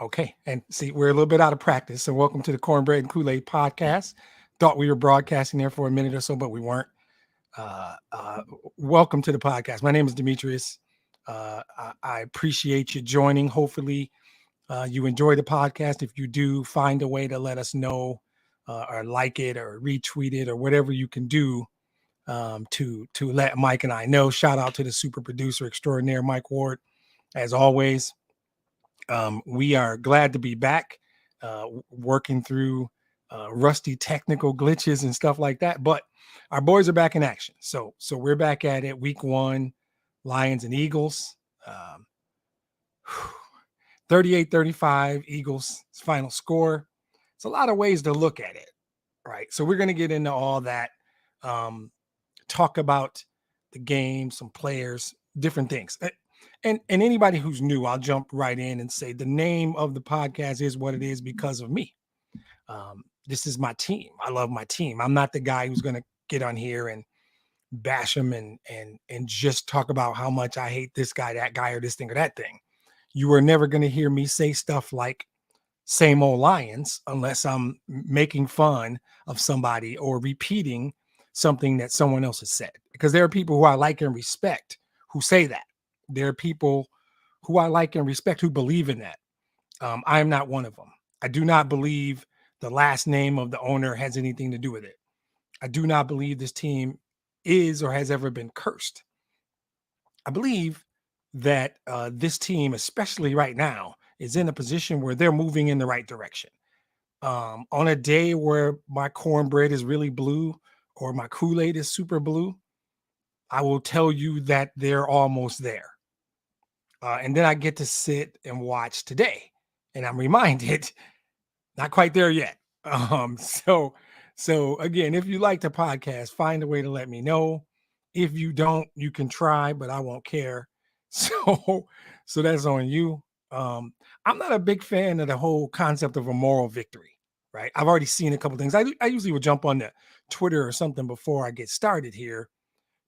Okay. And see, we're a little bit out of practice. So welcome to the Cornbread and Kool-Aid podcast. Thought we were broadcasting there for a minute or so, but we weren't. Uh, uh, Welcome to the podcast. My name is Demetrius. I appreciate you joining. Hopefully, you enjoy the podcast. If you do, find a way to let us know or like it or retweet it or whatever you can do to let Mike and I know. Shout out to the super producer extraordinaire, Mike Ward, as always. We are glad to be back, working through rusty technical glitches and stuff like that. But our boys are back in action. So we're back at it. Week 1, Lions and Eagles. Um, 38-35, Eagles final score. It's a lot of ways to look at it, right? So we're going to get into all that, talk about the game, some players, different things. And anybody who's new, I'll jump right in and say the name of the podcast is what it is because of me. This is my team. I love my team. I'm not the guy who's going to get on here and bash them and just talk about how much I hate this guy, that guy, or this thing or that thing. You are never going to hear me say stuff like same old Lions unless I'm making fun of somebody or repeating something that someone else has said. Because there are people who I like and respect who say that. There are people who I like and respect who believe in that. I am not one of them. I do not believe the last name of the owner has anything to do with it. I do not believe this team is or has ever been cursed. I believe that this team, especially right now, is in a position where they're moving in the right direction. On a day where my cornbread is really blue or my Kool-Aid is super blue, I will tell you that they're almost there. And then I get to sit and watch today, and I'm reminded, not quite there yet. So again, if you like the podcast, find a way to let me know. If you don't, you can try, but I won't care. So that's on you. I'm not a big fan of the whole concept of a moral victory, right? I've already seen a couple things. I usually would jump on the Twitter or something before I get started here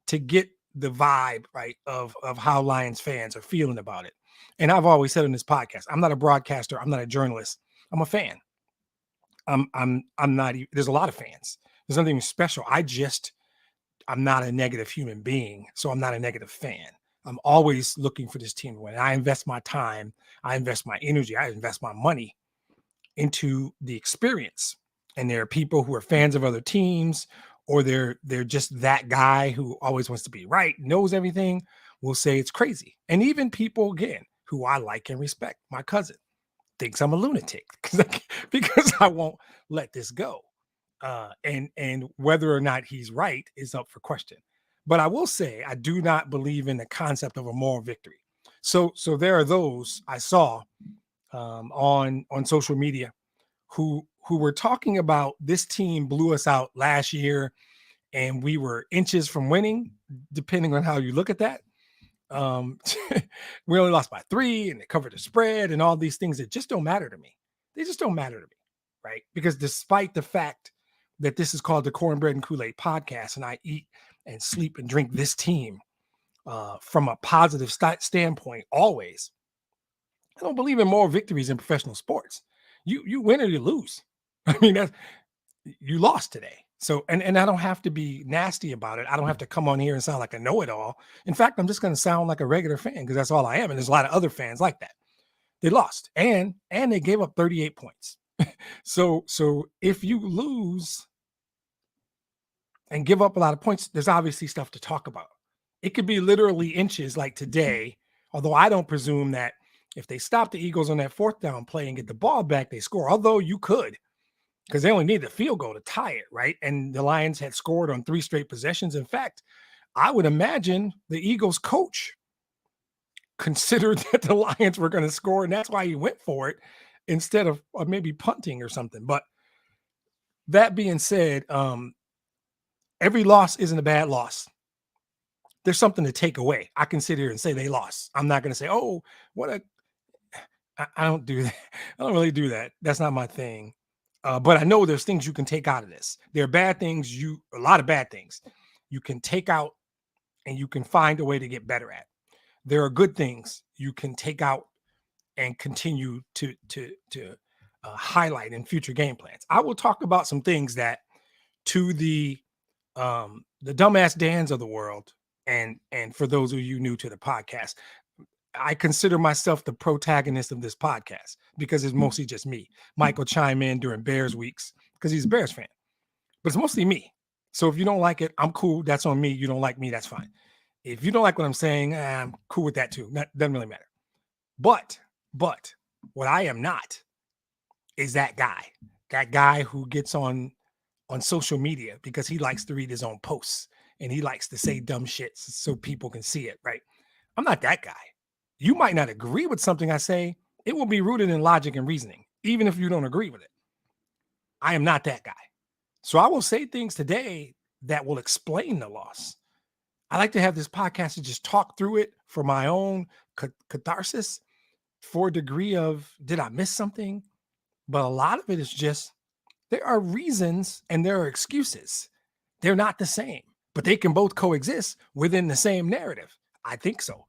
to get the vibe, right, of how Lions fans are feeling about it. And I've always said on this podcast, I'm not a broadcaster, I'm not a journalist, I'm a fan. I'm not. There's a lot of fans. There's nothing special. I'm not a negative human being, so I'm not a negative fan. I'm always looking for this team to win. I invest my time, I invest my energy, I invest my money into the experience. And there are people who are fans of other teams, or they're just that guy who always wants to be right, knows everything, will say it's crazy. And even people, again, who I like and respect, my cousin thinks I'm a lunatic because I won't let this go. And whether or not he's right is up for question. But I will say I do not believe in the concept of a moral victory. So there are those I saw on social media who were talking about this team blew us out last year and we were inches from winning, depending on how you look at that. Um, we only lost by 3 and they covered the spread and all these things that just don't matter to me. They just don't matter to me, right? Because despite the fact that this is called the Cornbread and Kool-Aid podcast and I eat and sleep and drink this team from a positive standpoint always, I don't believe in moral victories in professional sports. You win or you lose. I mean, you lost today. So, and I don't have to be nasty about it. I don't have to come on here and sound like a know-it-all. In fact, I'm just going to sound like a regular fan because that's all I am. And there's a lot of other fans like that. They lost and they gave up 38 points. So if you lose and give up a lot of points, there's obviously stuff to talk about. It could be literally inches like today, although I don't presume that if they stop the Eagles on that 4th down play and get the ball back, they score. Although you could, because they only need the field goal to tie it, right? And the Lions had scored on 3 straight possessions. In fact, I would imagine the Eagles coach considered that the Lions were going to score, and that's why he went for it instead of maybe punting or something. But that being said, every loss isn't a bad loss. There's something to take away. I can sit here and say they lost. I'm not going to say, oh, I don't do that. I don't really do that. That's not my thing. But I know there's things you can take out of this. There are bad things, a lot of bad things you can take out and you can find a way to get better at. There are good things you can take out and continue to highlight in future game plans. I will talk about some things that to the dumbass Dans of the world, and for those of you new to the podcast, I consider myself the protagonist of this podcast because it's mostly just me. Mike will chime in during Bears weeks because he's a Bears fan, but it's mostly me. So if you don't like it, I'm cool. That's on me. You don't like me, that's fine. If you don't like what I'm saying, I'm cool with that too. That doesn't really matter. But what I am not is that guy who gets on social media because he likes to read his own posts and he likes to say dumb shit so people can see it, right? I'm not that guy. You might not agree with something I say. It will be rooted in logic and reasoning, even if you don't agree with it. I am not that guy. So I will say things today that will explain the loss. I like to have this podcast to just talk through it for my own catharsis, for a degree of, did I miss something? But a lot of it is just, there are reasons and there are excuses. They're not the same, but they can both coexist within the same narrative. I think so.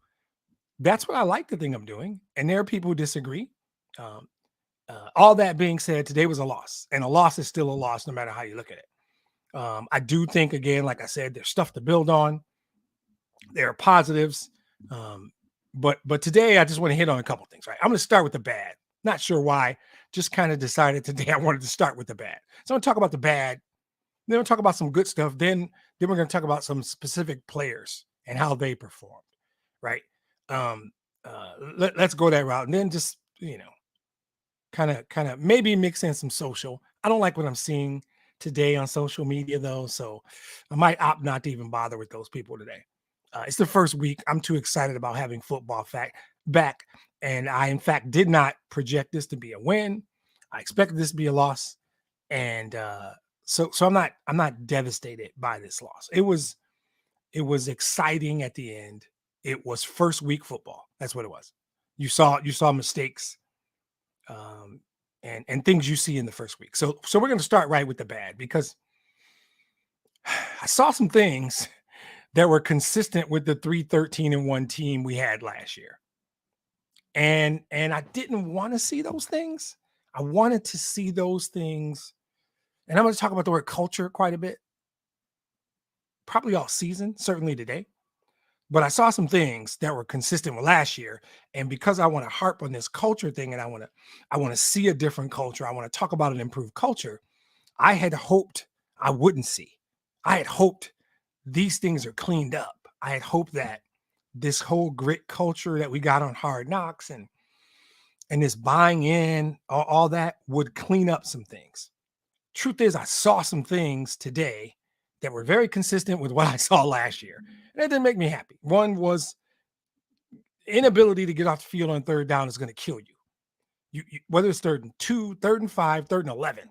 That's what I like to think I'm doing. And there are people who disagree. All that being said, today was a loss, and a loss is still a loss no matter how you look at it. I do think, again, like I said, there's stuff to build on. There are positives. But today I just want to hit on a couple things, right? I'm going to start with the bad. Not sure why. Just kind of decided today I wanted to start with the bad. So I'm going to talk about the bad. Then we'll talk about some good stuff. Then we're going to talk about some specific players and how they performed, right? Let's go that route. And then just, kind of maybe mix in some social. I don't like what I'm seeing today on social media, though. So I might opt not to even bother with those people today. It's the first week. I'm too excited about having football back. And I, in fact, did not project this to be a win. I expected this to be a loss. And so I'm not devastated by this loss. It was exciting at the end. It was first week football. That's what it was. You saw mistakes and things you see in the first week. So we're going to start right with the bad, because I saw some things that were consistent with the 3-13-1 team we had last year. And I didn't want to see those things. I wanted to see those things. And I'm going to talk about the word culture quite a bit. Probably all season, certainly today. But I saw some things that were consistent with last year. And because I want to harp on this culture thing, and I want to see a different culture, I want to talk about an improved culture, I had hoped I wouldn't see. I had hoped these things are cleaned up. I had hoped that this whole grit culture that we got on Hard Knocks and this buying in, all that would clean up some things. Truth is, I saw some things today that were very consistent with what I saw last year. And that didn't make me happy. One was inability to get off the field on third down is going to kill you. You whether it's 3rd and 2, 3rd and 5, 3rd and 11,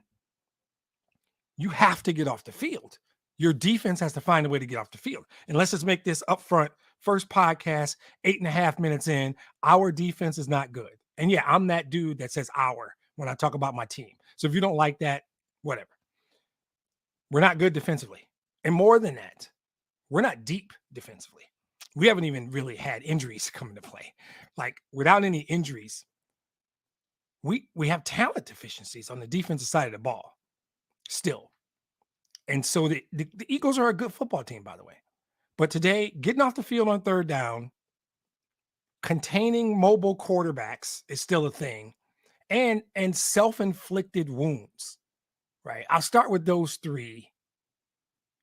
you have to get off the field. Your defense has to find a way to get off the field. And let's just make this upfront. First podcast, 8.5 minutes in, our defense is not good. And yeah, I'm that dude that says our when I talk about my team. So if you don't like that, whatever. We're not good defensively. And more than that, we're not deep defensively. We haven't even really had injuries come into play. Like, without any injuries, we have talent deficiencies on the defensive side of the ball still. And so the Eagles are a good football team, by the way. But today, getting off the field on third down, containing mobile quarterbacks is still a thing, and self-inflicted wounds, right? I'll start with those three.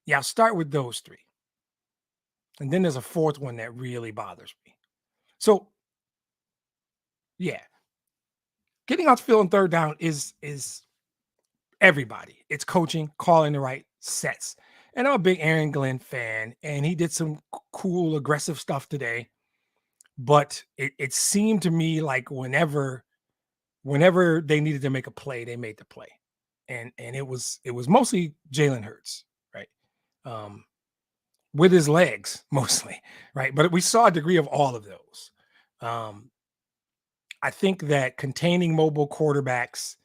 Yeah, I'll start with those three. And then there's a fourth one that really bothers me. So, yeah, getting off the field on third down is everybody. It's coaching, calling the right sets. And I'm a big Aaron Glenn fan, and he did some cool, aggressive stuff today. But it seemed to me like whenever they needed to make a play, they made the play. And it was mostly Jalen Hurts, right? With his legs mostly, right? But we saw a degree of all of those. I think that containing mobile quarterbacks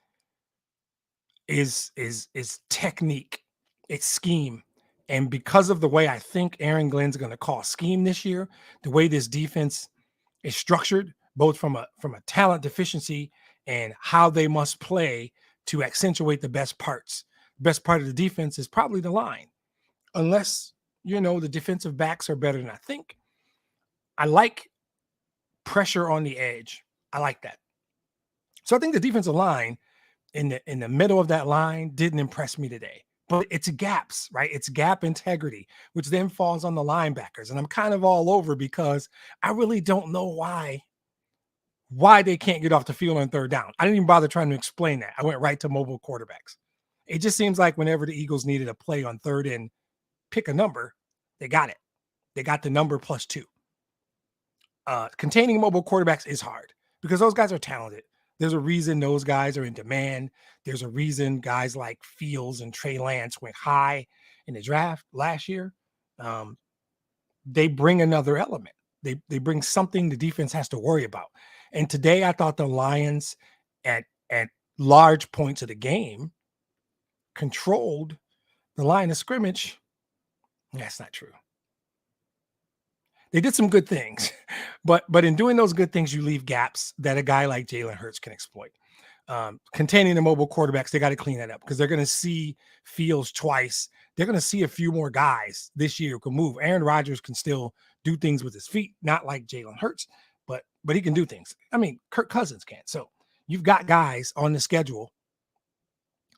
is technique, it's scheme. And because of the way I think Aaron Glenn's going to call scheme this year, the way this defense is structured, both from a talent deficiency and how they must play to accentuate the best parts. Best part of the defense is probably the line, unless the defensive backs are better than I think. I like pressure on the edge. I like that. So I think the defensive line in the middle of that line didn't impress me today. But it's gaps, right? It's gap integrity, which then falls on the linebackers. And I'm kind of all over because I really don't know why they can't get off the field on third down. I didn't even bother trying to explain that. I went right to mobile quarterbacks. It just seems like whenever the Eagles needed a play on third and pick a number, they got it. They got the number +2. Containing mobile quarterbacks is hard because those guys are talented. There's a reason those guys are in demand. There's a reason guys like Fields and Trey Lance went high in the draft last year. They bring another element. They bring something the defense has to worry about. And today I thought the Lions at large points of the game controlled the line of scrimmage. That's not true. They did some good things, but in doing those good things, you leave gaps that a guy like Jalen Hurts can exploit. Containing the mobile quarterbacks, they got to clean that up because they're going to see Fields twice. They're going to see a few more guys this year who can move. Aaron Rodgers can still do things with his feet, not like Jalen Hurts, but he can do things. I mean, Kirk Cousins can't. So you've got guys on the schedule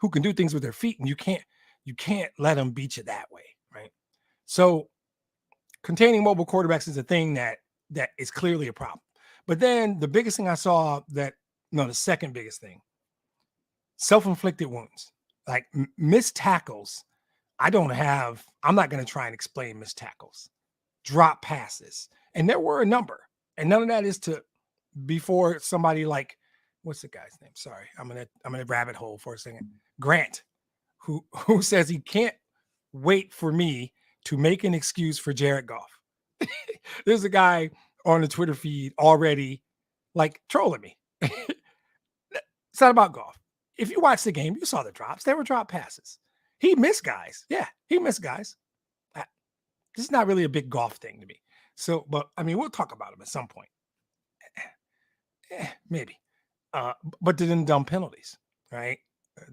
who can do things with their feet, and you can't let them beat you that way, right? So containing mobile quarterbacks is a thing that is clearly a problem. But then the biggest thing I saw the second biggest thing, self-inflicted wounds, like missed tackles. I'm not going to try and explain missed tackles, drop passes. And there were a number, and none of that is before somebody like, what's the guy's name? Sorry. I'm going to rabbit hole for a second. Grant, who says he can't wait for me to make an excuse for Jared Goff. There's a guy on the Twitter feed already like trolling me. It's not about Goff. If you watch the game, you saw the drops. There were drop passes. He missed guys. Yeah, he missed guys. This is not really a big Goff thing to me. So, but I mean, we'll talk about him at some point. Maybe. But then dumb penalties, right?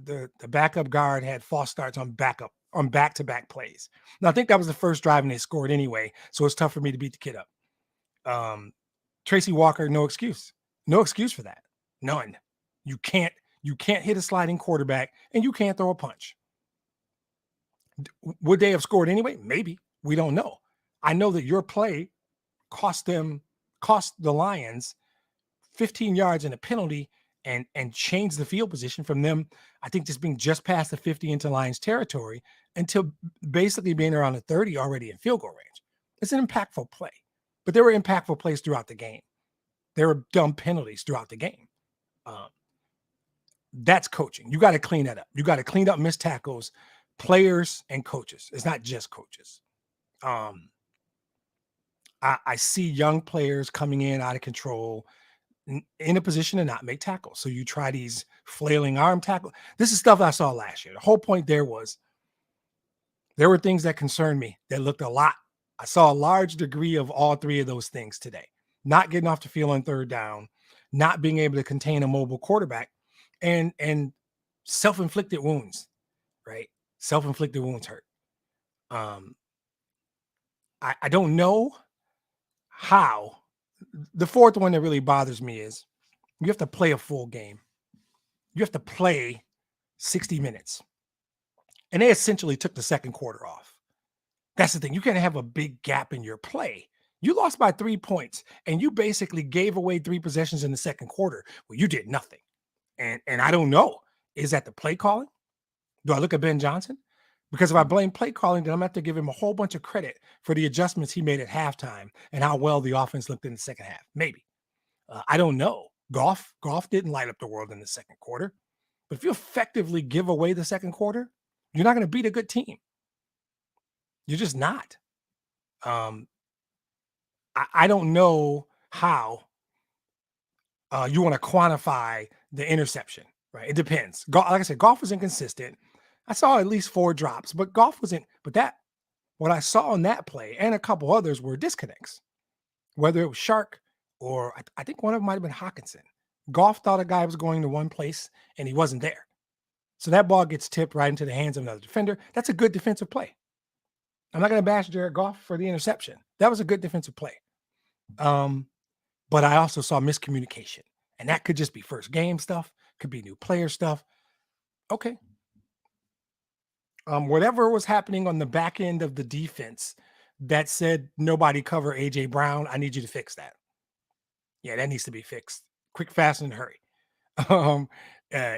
The backup guard had false starts on back-to-back plays. Now, I think that was the first drive and they scored anyway, so it's tough for me to beat the kid up. Tracy Walker, no excuse. No excuse for that. None. You can't hit a sliding quarterback and you can't throw a punch. Would they have scored anyway? Maybe. We don't know. I know that your play cost the Lions 15 yards and a penalty and change the field position from them, I think, just being just past the 50 into Lions territory until basically being around the 30 already in field goal range. It's an impactful play, but there were impactful plays throughout the game. There were dumb penalties throughout the game. That's coaching. You got to clean that up. You got to clean up missed tackles, players and coaches. It's not just coaches. I see young players coming in out of control, in a position to not make tackles. So you try these flailing arm tackles. This is stuff I saw last year. The whole point there were things that concerned me that looked a lot. I saw a large degree of all three of those things today. Not getting off the field on third down, not being able to contain a mobile quarterback, and self-inflicted wounds, right? Self-inflicted wounds hurt. I don't know how. The fourth one that really bothers me is you have to play a full game. You have to play 60 minutes. And they essentially took the second quarter off. That's the thing. You can't have a big gap in your play. You lost by 3 points and you basically gave away 3 possessions in the second quarter. Well, you did nothing. And I don't know. Is that the play calling? Do I look at Ben Johnson? Because if I blame play calling, then I'm going to have to give him a whole bunch of credit for the adjustments he made at halftime and how well the offense looked in the second half. Maybe. I don't know. Goff didn't light up the world in the second quarter. But if you effectively give away the second quarter, you're not going to beat a good team. You're just not. I don't know how you want to quantify the interception, right? It depends. Like I said, Goff was inconsistent. I saw at least 4 drops, but Goff wasn't. But what I saw in that play and a couple others were disconnects. Whether it was Shark or I think one of them might have been Hawkinson. Goff thought a guy was going to one place and he wasn't there. So that ball gets tipped right into the hands of another defender. That's a good defensive play. I'm not going to bash Jared Goff for the interception. That was a good defensive play. But I also saw miscommunication. And that could just be first game stuff, could be new player stuff. Okay. Whatever was happening on the back end of the defense that said nobody cover AJ Brown, I need you to fix that. Yeah, that needs to be fixed. Quick, fast, and hurry.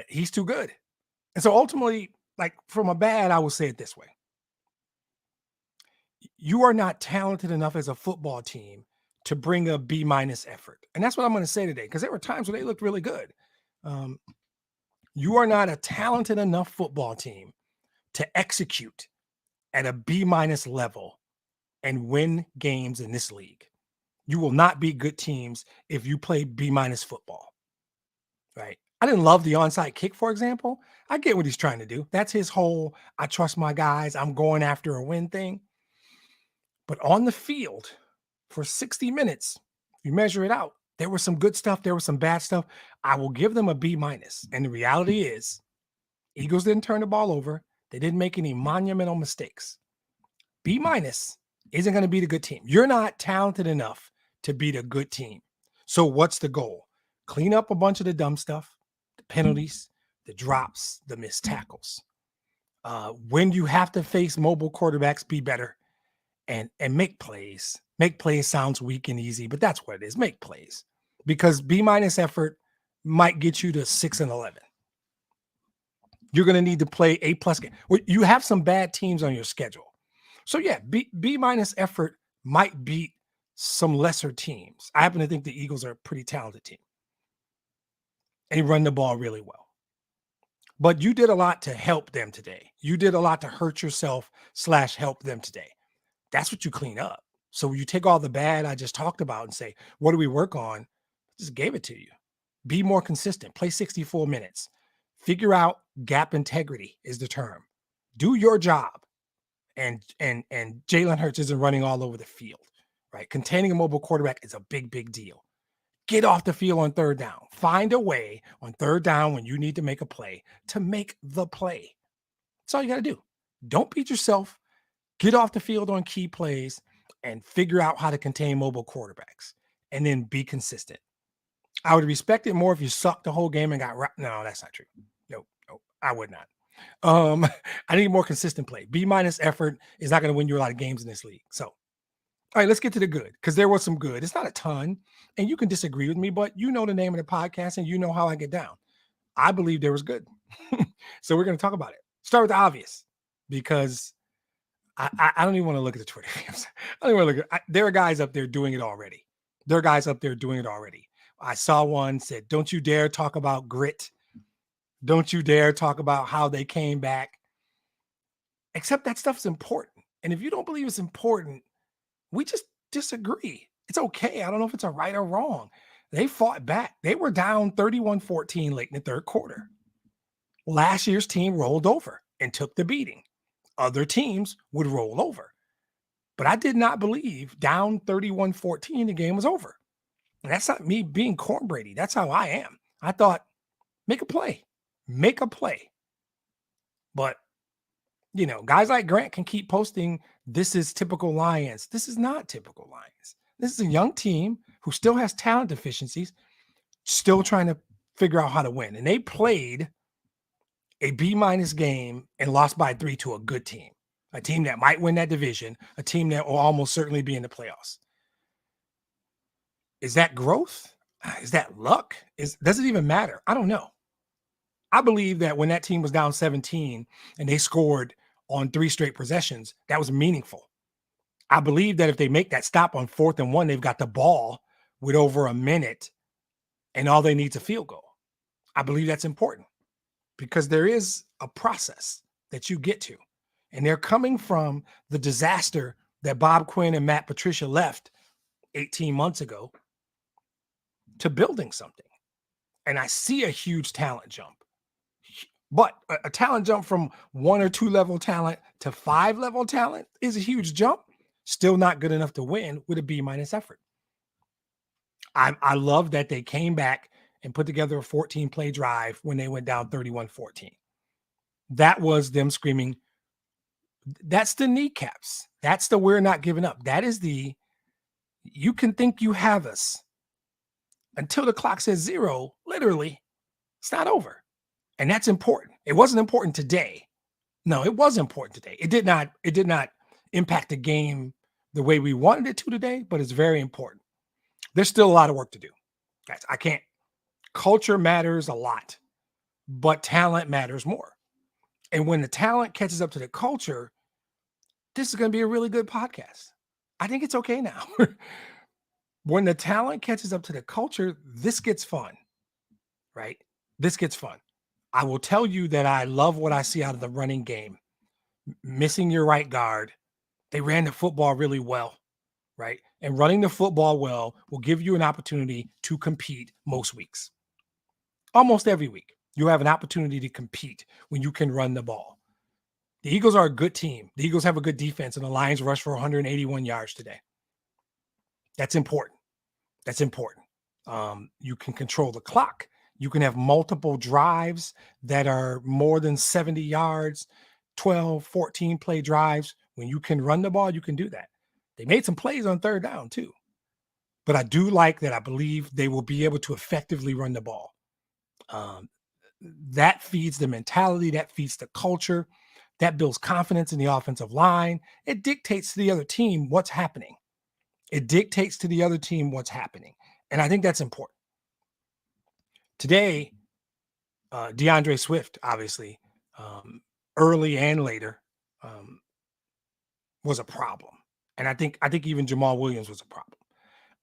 He's too good. And so ultimately, like from a bad, I will say it this way. You are not talented enough as a football team to bring a B- effort. And that's what I'm going to say today, because there were times when they looked really good. You are not a talented enough football team to execute at a B- level and win games in this league. You will not beat good teams if you play B- football, right? I didn't love the onside kick, for example. I get what he's trying to do. That's his whole, I trust my guys, I'm going after a win thing. But on the field for 60 minutes, if you measure it out, there was some good stuff. There was some bad stuff. I will give them a B-. And the reality is, Eagles didn't turn the ball over. They didn't make any monumental mistakes. B- isn't going to beat a good team. You're not talented enough to beat a good team. So what's the goal? Clean up a bunch of the dumb stuff, the penalties, the drops, the missed tackles. When you have to face mobile quarterbacks, be better and make plays. Make plays sounds weak and easy, but that's what it is. Make plays, because B- effort might get you to 6-11. You're going to need to play A+ game. You have some bad teams on your schedule. So yeah, B- effort might beat some lesser teams. I happen to think the Eagles are a pretty talented team. And you run the ball really well. But you did a lot to help them today. You did a lot to hurt yourself / help them today. That's what you clean up. So you take all the bad I just talked about and say, what do we work on? Just gave it to you. Be more consistent. Play 64 minutes. Figure out gap integrity is the term. Do your job. And Jalen Hurts isn't running all over the field, right? Containing a mobile quarterback is a big, big deal. Get off the field on third down. Find a way on third down when you need to make a play to make the play. That's all you got to do. Don't beat yourself. Get off the field on key plays and figure out how to contain mobile quarterbacks, and then be consistent. I would respect it more if you sucked the whole game and got no, that's not true. Nope, I would not. I need more consistent play. B- effort is not going to win you a lot of games in this league. So, all right, let's get to the good, because there was some good. It's not a ton, and you can disagree with me, but you know the name of the podcast and you know how I get down. I believe there was good. So we're going to talk about it. Start with the obvious, because I don't even want to look at the Twitter games. I don't even want to look at. There are guys up there doing it already. I saw one said, "Don't you dare talk about grit. Don't you dare talk about how they came back." Except that stuff's important. And if you don't believe it's important, we just disagree. It's okay. I don't know if it's a right or wrong. They fought back. They were down 31-14 late in the third quarter. Last year's team rolled over and took the beating. Other teams would roll over. But I did not believe down 31-14 the game was over. And that's not me being Corn Brady. That's how I am. I thought, make a play. Make a play. But, guys like Grant can keep posting, this is typical Lions. This is not typical Lions. This is a young team who still has talent deficiencies, still trying to figure out how to win. And they played a B- game and lost by 3 to a good team. A team that might win that division, a team that will almost certainly be in the playoffs. Is that growth? Is that luck? Does it even matter? I don't know. I believe that when that team was down 17 and they scored on 3 straight possessions, that was meaningful. I believe that if they make that stop on 4th and 1, they've got the ball with over a minute and all they need is a field goal. I believe that's important because there is a process that you get to. And they're coming from the disaster that Bob Quinn and Matt Patricia left 18 months ago to building something. And I see a huge talent jump. But a talent jump from 1 or 2 level talent to 5 level talent is a huge jump. Still not good enough to win with a B- effort. I love that they came back and put together a 14-play drive when they went down 31-14. That was them screaming, that's the kneecaps. That's the we're not giving up. That is the you can think you have us until the clock says zero. Literally, it's not over. And that's important. It wasn't important today. No, it was important today. It did not impact the game the way we wanted it to today, but it's very important. There's still a lot of work to do. Guys, I can't. Culture matters a lot, but talent matters more. And when the talent catches up to the culture, this is going to be a really good podcast. I think it's okay now. When the talent catches up to the culture, this gets fun, right? This gets fun. I will tell you that I love what I see out of the running game. Missing your right guard. They ran the football really well, right? And running the football well will give you an opportunity to compete most weeks. Almost every week, you have an opportunity to compete when you can run the ball. The Eagles are a good team. The Eagles have a good defense, and the Lions rushed for 181 yards today. That's important. That's important. You can control the clock. You can have multiple drives that are more than 70 yards, 12, 14 play drives. When you can run the ball, you can do that. They made some plays on third down too. But I do like that. I believe they will be able to effectively run the ball. That feeds the mentality. That feeds the culture. That builds confidence in the offensive line. It dictates to the other team what's happening. It dictates to the other team what's happening. And I think that's important. Today, DeAndre Swift, obviously, early and later, was a problem. And I think even Jamal Williams was a problem.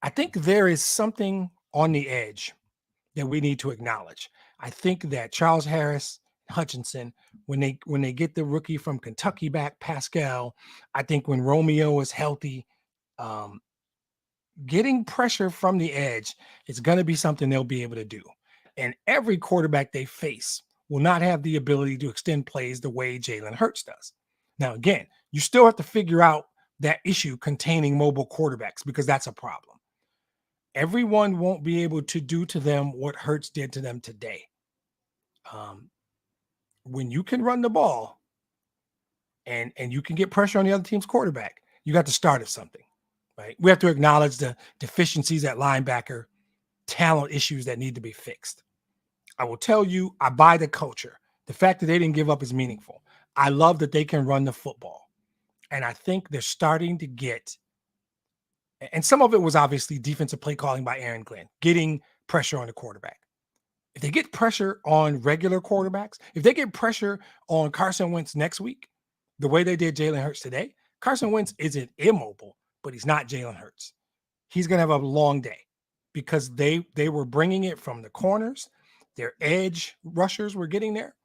I think there is something on the edge that we need to acknowledge. I think that Charles Harris, Hutchinson, when they get the rookie from Kentucky back, Pascal, I think when Romeo is healthy, getting pressure from the edge is going to be something they'll be able to do. And every quarterback they face will not have the ability to extend plays the way Jalen Hurts does. Now, again, you still have to figure out that issue containing mobile quarterbacks because that's a problem. Everyone won't be able to do to them what Hurts did to them today. When you can run the ball and you can get pressure on the other team's quarterback, you got to start at something, right? We have to acknowledge the deficiencies at linebacker, talent issues that need to be fixed. I will tell you, I buy the culture. The fact that they didn't give up is meaningful. I love that they can run the football. And I think they're starting to get, and some of it was obviously defensive play calling by Aaron Glenn, getting pressure on the quarterback. If they get pressure on regular quarterbacks, if they get pressure on Carson Wentz next week, the way they did Jalen Hurts today, Carson Wentz isn't immobile, but he's not Jalen Hurts. He's going to have a long day because they were bringing it from the corners. Their edge rushers were getting there.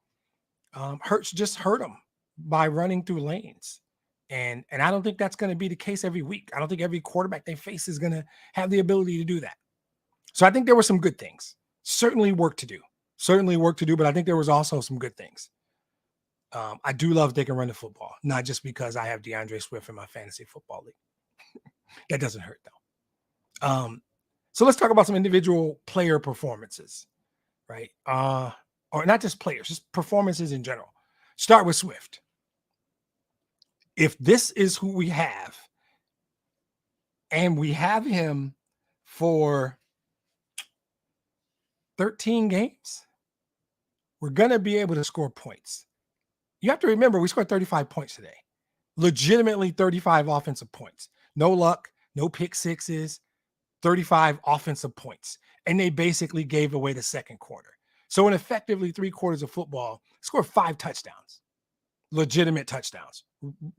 Hurts just hurt them by running through lanes. And I don't think that's going to be the case every week. I don't think every quarterback they face is going to have the ability to do that. So I think there were some good things. Certainly work to do, but I think there was also some good things. I do love they can run the football, not just because I have DeAndre Swift in my fantasy football league. That doesn't hurt though. So let's talk about some individual player performances, right? Or not just players, just performances in general. Start with Swift. If this is who we have, and we have him for 13 games, we're going to be able to score points. You have to remember, we scored 35 points today. Legitimately 35 offensive points. No luck, no pick sixes, 35 offensive points. And they basically gave away the second quarter. So in effectively 3 quarters of football, scored 5 touchdowns. Legitimate touchdowns.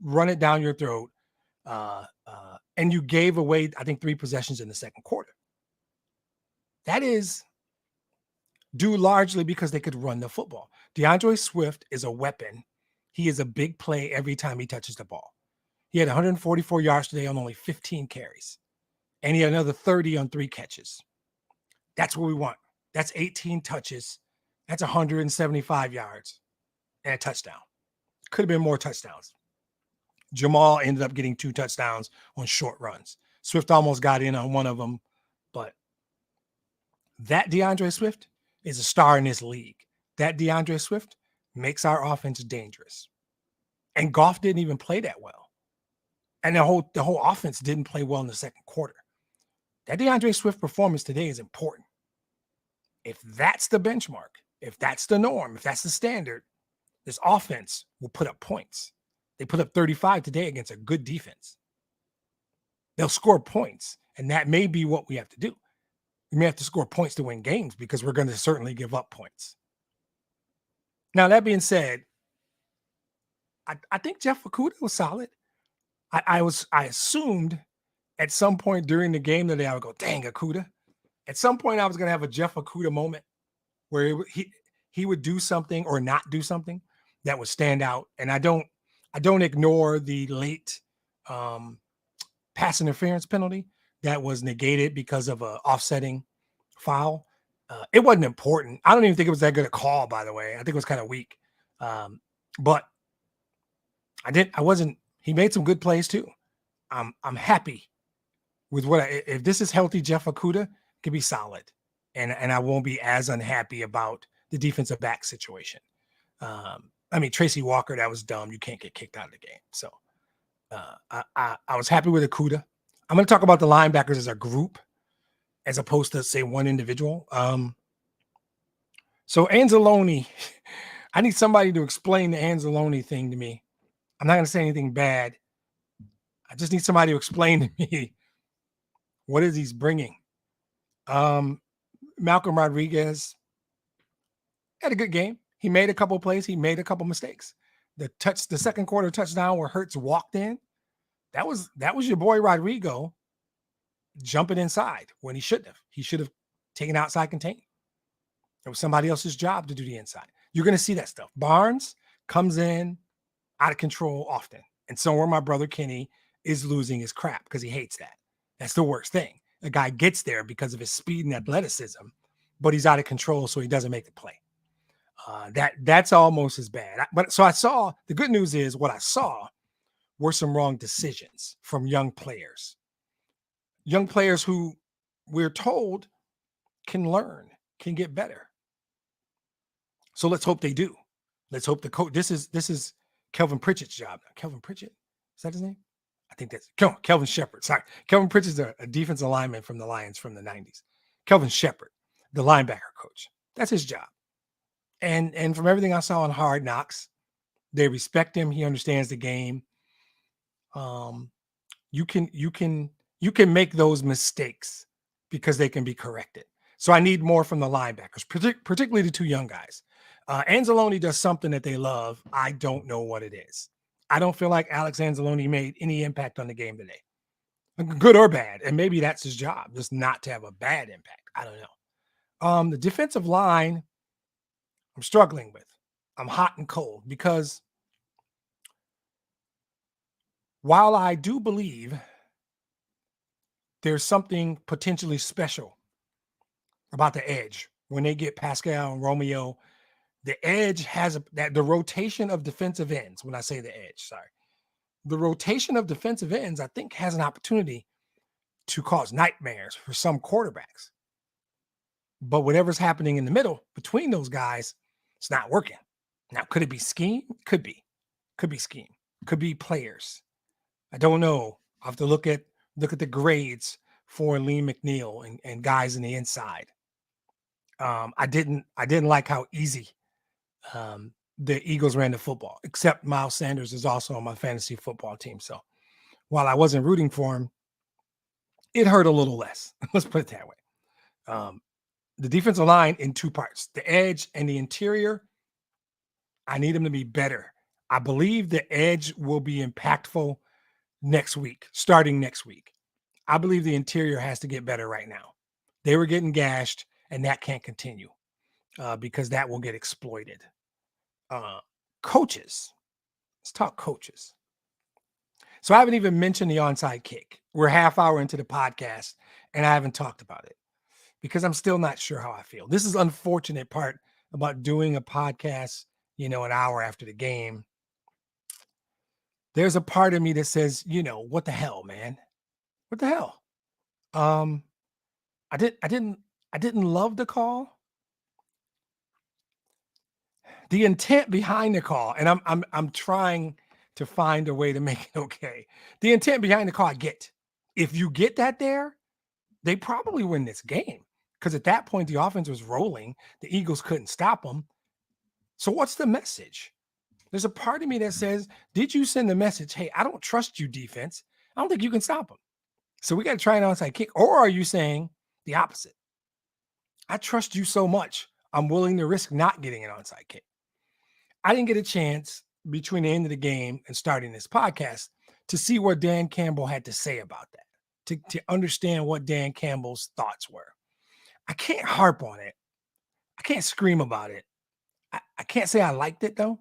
Run it down your throat. And you gave away, I think, 3 possessions in the second quarter. That is due largely because they could run the football. DeAndre Swift is a weapon. He is a big play every time he touches the ball. He had 144 yards today on only 15 carries. And he had another 30 on 3 catches. That's what we want. That's 18 touches. That's 175 yards and a touchdown. Could have been more touchdowns. Jamal ended up getting 2 touchdowns on short runs. Swift almost got in on one of them, but That DeAndre Swift is a star in this league. That DeAndre Swift makes our offense dangerous. And Goff didn't even play that well. And the whole offense didn't play well in the second quarter. That DeAndre Swift performance today is important. If that's the benchmark, if that's the norm, if that's the standard, this offense will put up points. They put up 35 today against a good defense. They'll score points, and that may be what we have to do. We may have to score points to win games because we're going to certainly give up points. Now, that being said, I think Jeff Okudah was solid. I assumed at some point during the game today, I would go, dang, Okudah. At some point, I was going to have a Jeff Okudah moment where he would do something or not do something that would stand out. And I don't ignore the late pass interference penalty that was negated because of a offsetting foul. It wasn't important. I don't even think it was that good a call, by the way. I think it was kind of weak. But he made some good plays too. I'm happy with if this is healthy, Jeff Okudah can be solid. And I won't be as unhappy about the defensive back situation. Tracy Walker, that was dumb. You can't get kicked out of the game. So I was happy with Okudah. I'm going to talk about the linebackers as a group as opposed to, say, one individual. So Anzalone, I need somebody to explain the Anzalone thing to me. I'm not going to say anything bad. I just need somebody to explain to me what is he's bringing. Malcolm Rodriguez had a good game. He made a couple plays. He made a couple mistakes. The second quarter touchdown where Hurts walked in, that was your boy Rodrigo jumping inside when he shouldn't have. He should have taken outside contain. It was somebody else's job to do the inside. You're going to see that stuff. Barnes comes in out of control often. And somewhere my brother Kenny is losing his crap because he hates that. That's the worst thing. A guy gets there because of his speed and athleticism, but he's out of control, so he doesn't make the play. That's almost as bad. So I saw, the good news is what I saw were some wrong decisions from young players. Young players who we're told can learn, can get better. So let's hope they do. Let's hope the coach, this is Kelvin Pritchett's job. Kelvin Pritchett, is that his name? I think that's Kelvin Shepard. Sorry. Kelvin Pritchett's a defensive lineman from the Lions from the 90s. Kelvin Shepard, the linebacker coach. That's his job. And from everything I saw on Hard Knocks, they respect him. He understands the game. You can make those mistakes because they can be corrected. So I need more from the linebackers, particularly the two young guys. Anzalone does something that they love. I don't know what it is. I don't feel like Alex Anzalone made any impact on the game today, good or bad. And maybe that's his job, just not to have a bad impact. I don't know. The defensive line, I'm struggling with. I'm hot and cold because while I do believe there's something potentially special about the edge when they get Pascal and Romeo, the edge has the rotation of defensive ends. When I say the edge, the rotation of defensive ends, I think, has an opportunity to cause nightmares for some quarterbacks. But whatever's happening in the middle between those guys, it's not working. Now, could it be scheme? Could be scheme. Could be players. I don't know. I have to look at the grades for Lee McNeil and guys in the inside. I didn't like how easy the Eagles ran the football, except Miles Sanders is also on my fantasy football team. So while I wasn't rooting for him, it hurt a little less. Let's put it that way. The defensive line in two parts, the edge and the interior, I need them to be better. I believe the edge will be impactful starting next week. I believe the interior has to get better right now. They were getting gashed, and that can't continue because that will get exploited. Coaches. Let's talk coaches. So I haven't even mentioned the onside kick. We're half hour into the podcast, and I haven't talked about it because I'm still not sure how I feel. This is unfortunate part about doing a podcast, an hour after the game. There's a part of me that says, what the hell, man? What the hell? I didn't I didn't love the call. The intent behind the call, and I'm trying to find a way to make it okay. The intent behind the call, I get. If you get that there, they probably win this game because at that point the offense was rolling. The Eagles couldn't stop them. So what's the message? There's a part of me that says, did you send the message, hey, I don't trust you, defense. I don't think you can stop them. So we got to try an onside kick. Or are you saying the opposite? I trust you so much, I'm willing to risk not getting an onside kick. I didn't get a chance between the end of the game and starting this podcast to see what Dan Campbell had to say about that, to understand what Dan Campbell's thoughts were. I can't harp on it. I can't scream about it. I can't say I liked it, though.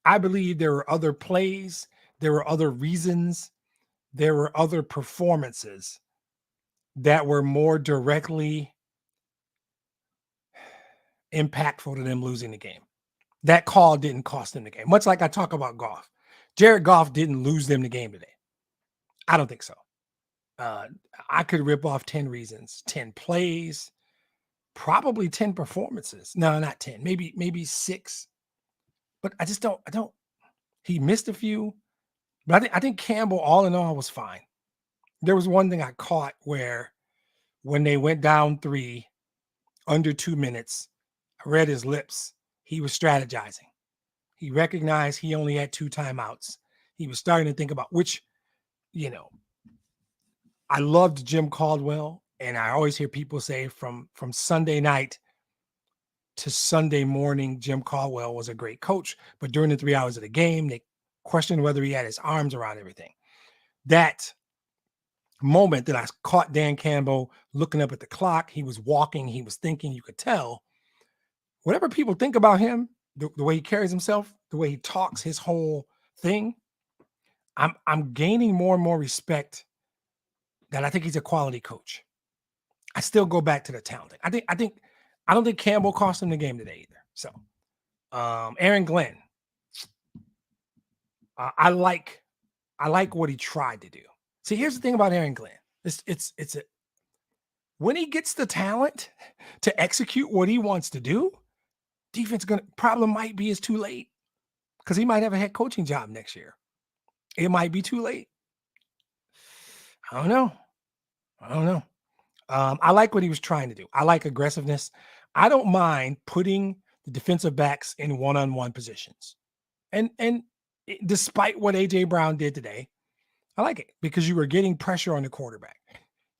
I believe there were other plays, there were other reasons, there were other performances that were more directly impactful to them losing the game. That call didn't cost them the game. Much like I talk about Goff. Jared Goff didn't lose them the game today. I don't think so. I could rip off 10 reasons, 10 plays, probably 10 performances. No, not 10, maybe 6. But I don't. He missed a few. But I think Campbell, all in all, was fine. There was one thing I caught where when they went down 3, under 2 minutes, I read his lips. He was strategizing. He recognized he only had 2 timeouts. He was starting to think about which, I loved Jim Caldwell, and I always hear people say from Sunday night to Sunday morning, Jim Caldwell was a great coach. But during the 3 hours of the game, they questioned whether he had his arms around everything. That moment that I caught Dan Campbell looking up at the clock, he was walking, he was thinking, you could tell. Whatever people think about him, the way he carries himself, the way he talks, his whole thing, I'm gaining more and more respect that I think he's a quality coach. I still go back to the talent. I don't think Campbell cost him the game today either. So, Aaron Glenn, I like what he tried to do. See, here's the thing about Aaron Glenn. When he gets the talent to execute what he wants to do, defense problem might be it's too late because he might have a head coaching job next year. It might be too late. I don't know. I like what he was trying to do. I like aggressiveness. I don't mind putting the defensive backs in one-on-one positions. And despite what A.J. Brown did today, I like it because you were getting pressure on the quarterback.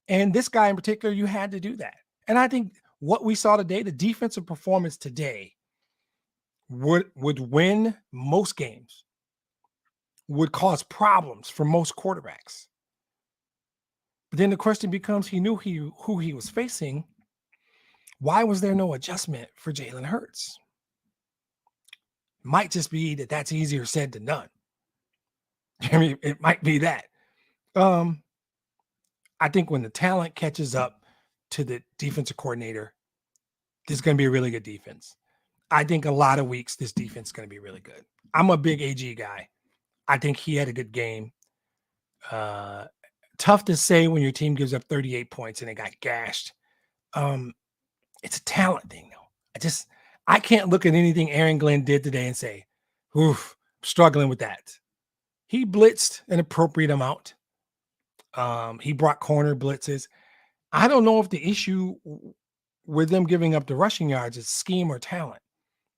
And this guy in particular, you had to do that. And I think what we saw today, the defensive performance today would win most games, would cause problems for most quarterbacks. But then the question becomes, he knew who he was facing. Why was there no adjustment for Jalen Hurts? Might just be that's easier said than done. I mean, it might be that. I think when the talent catches up to the defensive coordinator, this is going to be a really good defense. I think a lot of weeks this defense is going to be really good. I'm a big AG guy. I think he had a good game. Tough to say when your team gives up 38 points and it got gashed. It's a talent thing, though. I can't look at anything Aaron Glenn did today and say, oof, I'm struggling with that. He blitzed an appropriate amount. He brought corner blitzes. I don't know if the issue with them giving up the rushing yards is scheme or talent.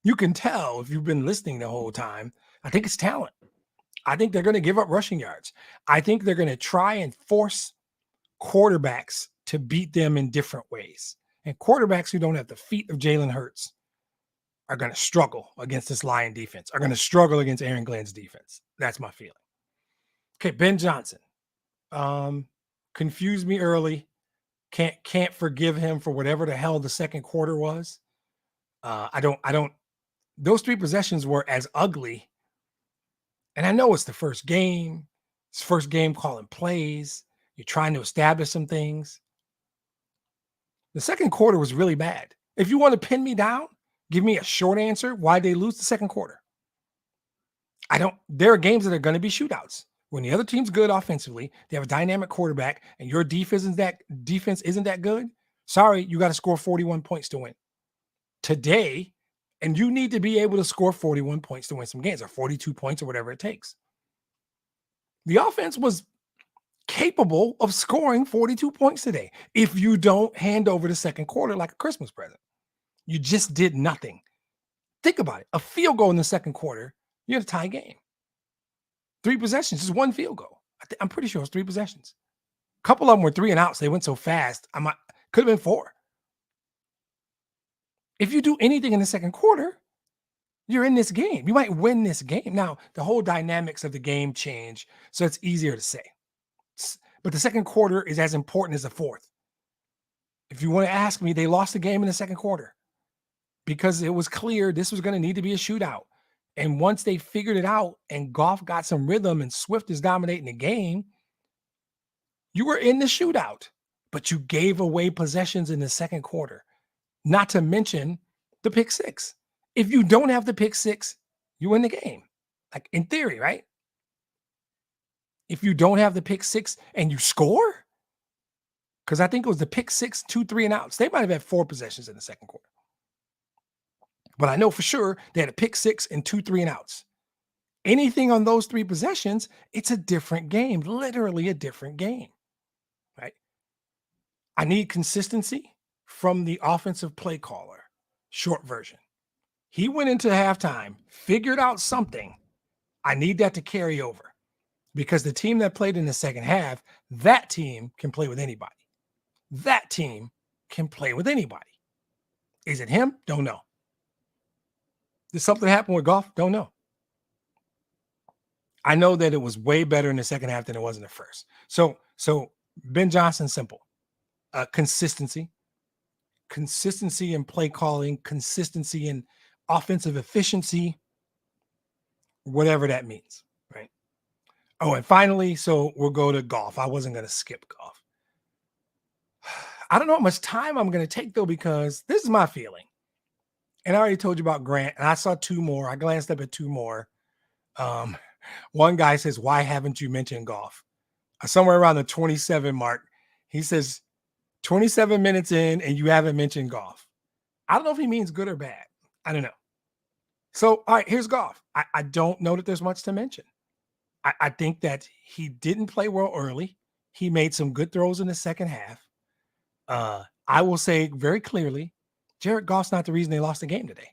You can tell if you've been listening the whole time. I think it's talent. I think they're going to give up rushing yards. I think they're going to try and force quarterbacks to beat them in different ways. And quarterbacks who don't have the feet of Jalen Hurts are going to struggle against this Lion defense, are going to struggle against Aaron Glenn's defense. That's my feeling. Okay, Ben Johnson. Confused me early. Can't forgive him for whatever the hell the second quarter was. I don't. Those 3 possessions were as ugly. And I know it's the first game. It's first game calling plays. You're trying to establish some things. The second quarter was really bad. If you want to pin me down, give me a short answer. Why they lose the second quarter? There are games that are going to be shootouts. When the other team's good offensively, they have a dynamic quarterback, and your defense isn't that good, Sorry, you got to score 41 points to win today. And you need to be able to score 41 points to win some games, or 42 points, or whatever it takes. The offense was capable of scoring 42 points today if you don't hand over the second quarter like a Christmas present. You just did nothing. Think about it. A field goal in the second quarter, you're in a tie game. 3 possessions, just one field goal. I'm pretty sure it was 3 possessions. A couple of them were 3 and outs. They went so fast. Could have been 4. If you do anything in the second quarter, you're in this game. You might win this game. Now, the whole dynamics of the game change, so it's easier to say. But the second quarter is as important as the fourth. If you want to ask me, they lost the game in the second quarter because it was clear this was going to need to be a shootout. And once they figured it out and Goff got some rhythm and Swift is dominating the game, you were in the shootout, but you gave away possessions in the second quarter, not to mention the pick 6. If you don't have the pick 6, you win the game. Like in theory, right? If you don't have the pick 6 and you score, because I think it was the pick 6, 2, 3 and outs. They might have had 4 possessions in the second quarter. But I know for sure they had a pick 6 and 2, 3 and outs. Anything on those 3 possessions, it's a different game, literally a different game, right? I need consistency from the offensive play caller, short version. He went into halftime, figured out something. I need that to carry over because the team that played in the second half, that team can play with anybody. That team can play with anybody. Is it him? Don't know. Did something happen with Goff? Don't know. I know that it was way better in the second half than it was in the first. So Ben Johnson, simple. Consistency in play calling, consistency in offensive efficiency, whatever that means, right? Oh, and finally, so we'll go to Goff. I wasn't going to skip Goff. I don't know how much time I'm going to take, though, because this is my feeling. And I already told you about Grant, and I saw 2 more. I glanced up at 2 more. One guy says, why haven't you mentioned Goff? Somewhere around the 27 mark, he says, 27 minutes in, and you haven't mentioned Goff. I don't know if he means good or bad. I don't know. So, all right, here's Goff. I don't know that there's much to mention. I think that he didn't play well early. He made some good throws in the second half. I will say very clearly, Jared Goff's not the reason they lost the game today.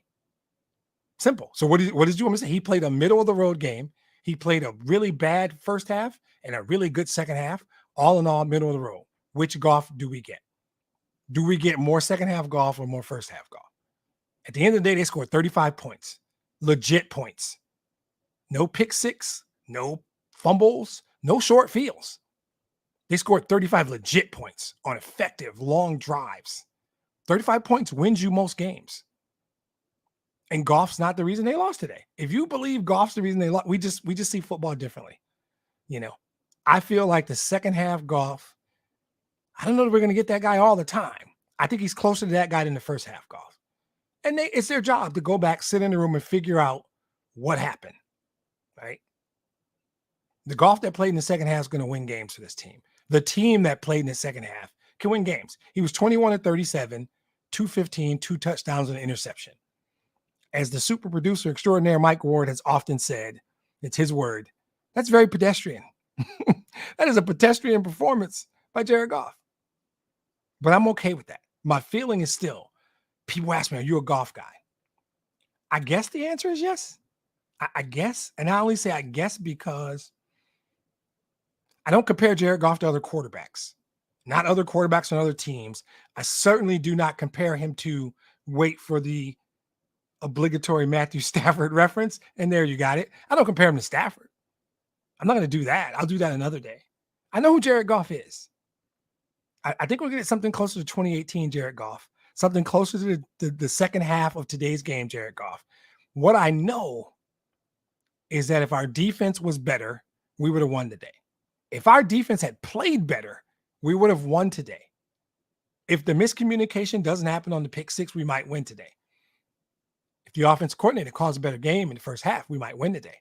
Simple. So what did you want me to say? He played a middle of the road game. He played a really bad first half and a really good second half. All in all, middle of the road. Which Goff do we get? Do we get more second half Goff or more first half Goff? At the end of the day, they scored 35 points. Legit points. No pick 6, no fumbles, no short fields. They scored 35 legit points on effective long drives. 35 points wins you most games. And Goff's not the reason they lost today. If you believe Goff's the reason they lost, we just see football differently. You know, I feel like the second half Goff, I don't know that we're going to get that guy all the time. I think he's closer to that guy than the first half Goff. And it's their job to go back, sit in the room, and figure out what happened, right? The Goff that played in the second half is going to win games for this team. The team that played in the second half can win games. He was 21 of 37, 215, 2 touchdowns and an interception. As the super producer extraordinaire Mike Ward has often said, it's his word, that's very pedestrian. That is a pedestrian performance by Jared Goff. But I'm okay with that. My feeling is still, people ask me, are you a Goff guy? I guess the answer is yes. I guess. And I only say I guess because I don't compare Jared Goff to other quarterbacks, not other quarterbacks on other teams. I certainly do not compare him to, wait for the obligatory Matthew Stafford reference. And there you got it. I don't compare him to Stafford. I'm not going to do that. I'll do that another day. I know who Jared Goff is. I think we're going to get something closer to 2018 Jared Goff, something closer to the second half of today's game, Jared Goff. What I know is that if our defense was better, we would have won today. If our defense had played better, we would have won today. If the miscommunication doesn't happen on the pick 6, we might win today. If the offense coordinator calls a better game in the first half, we might win today.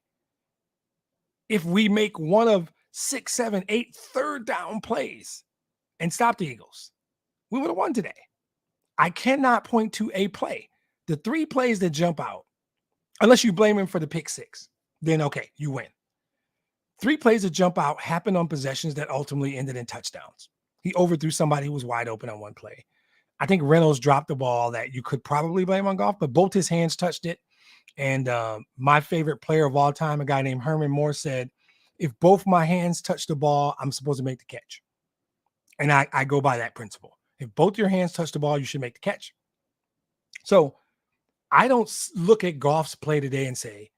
If we make one of 6, 7, 8 third down plays and stop the Eagles, we would have won today. I cannot point to a play. The 3 plays that jump out, unless you blame him for the pick 6, then okay, you win. 3 plays that jump out happened on possessions that ultimately ended in touchdowns. He overthrew somebody who was wide open on one play. I think Reynolds dropped the ball that you could probably blame on Goff, but both his hands touched it. And my favorite player of all time, a guy named Herman Moore, said, if both my hands touch the ball, I'm supposed to make the catch. And I go by that principle. If both your hands touch the ball, you should make the catch. So I don't look at Goff's play today and say,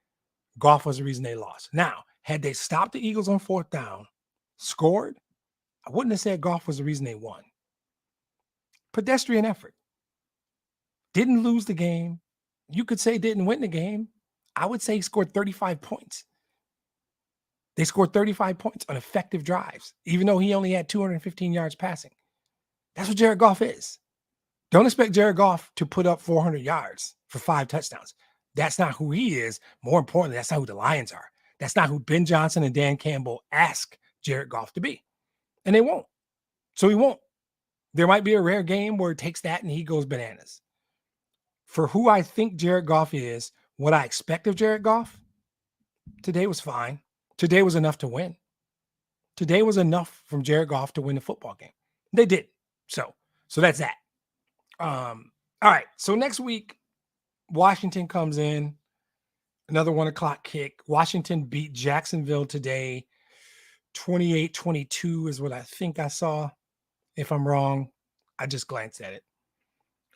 Goff was the reason they lost. Now, had they stopped the Eagles on 4th down, scored, I wouldn't have said Goff was the reason they won. Pedestrian effort. Didn't lose the game. You could say didn't win the game. I would say he scored 35 points. They scored 35 points on effective drives, even though he only had 215 yards passing. That's what Jared Goff is. Don't expect Jared Goff to put up 400 yards for 5 touchdowns. That's not who he is. More importantly, that's not who the Lions are. That's not who Ben Johnson and Dan Campbell ask Jared Goff to be. And they won't. So he won't. There might be a rare game where it takes that and he goes bananas. For who I think Jared Goff is, what I expect of Jared Goff, today was fine. Today was enough to win. Today was enough from Jared Goff to win the football game. They did. So that's that. All right. So next week, Washington comes in. Another 1:00 kick. Washington beat Jacksonville today. 28-22 is what I think I saw. If I'm wrong, I just glanced at it.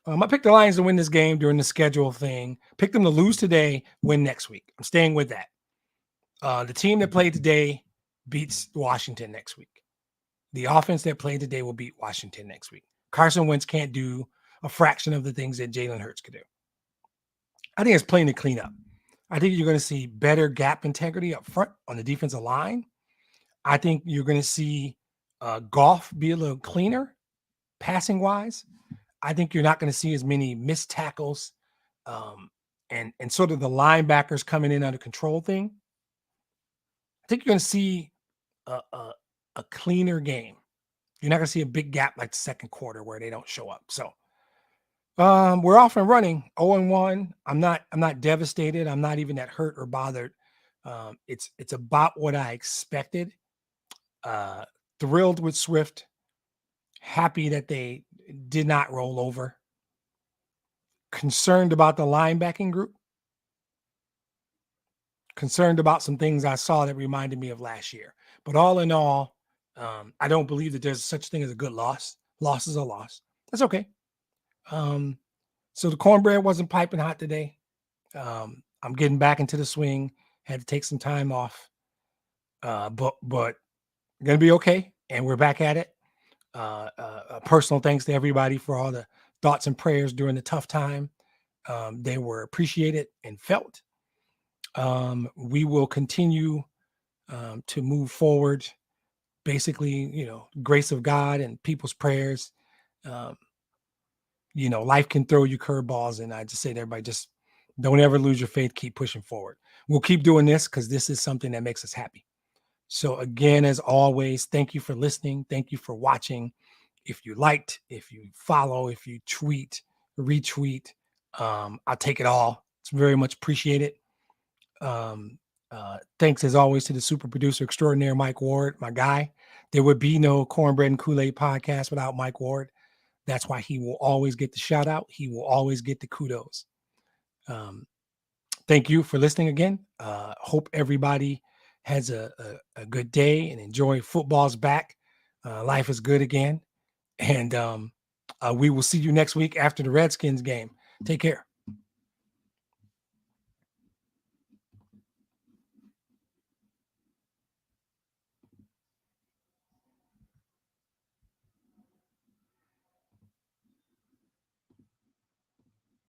I picked the Lions to win this game during the schedule thing. Picked them to lose today, win next week. I'm staying with that. The team that played today beats Washington next week. The offense that played today will beat Washington next week. Carson Wentz can't do a fraction of the things that Jalen Hurts could do. I think it's plain to clean up. I think you're going to see better gap integrity up front on the defensive line. I think you're going to see Goff be a little cleaner passing wise. I think you're not going to see as many missed tackles and sort of the linebackers coming in under control thing. I think you're going to see a cleaner game. You're not going to see a big gap like the second quarter where they don't show up. So we're off and running 0-1. I'm not devastated. I'm not even that hurt or bothered. It's about what I expected. Thrilled with Swift. Happy that they did not roll over. Concerned about the linebacking group. Concerned about some things I saw that reminded me of last year. But all in all, I don't believe that there's such thing as a good loss. Loss is a loss. That's okay. So the cornbread wasn't piping hot today. I'm getting back into the swing. Had to take some time off. But gonna be okay. And we're back at it. Personal thanks to everybody for all the thoughts and prayers during the tough time. They were appreciated and felt. We will continue to move forward. Basically, grace of God and people's prayers. Life can throw you curveballs, and I just say to everybody, just don't ever lose your faith. Keep pushing forward. We'll keep doing this because this is something that makes us happy. So again, as always, thank you for listening. Thank you for watching. If you liked, if you follow, if you tweet, retweet, I'll take it all. It's very much appreciated. Thanks as always to the super producer extraordinaire, Mike Ward, my guy. There would be no Cornbread and Kool-Aid podcast without Mike Ward. That's why he will always get the shout out. He will always get the kudos. Thank you for listening again. Hope everybody has a good day and enjoy football's back. Life is good again. And we will see you next week after the Redskins game. Take care.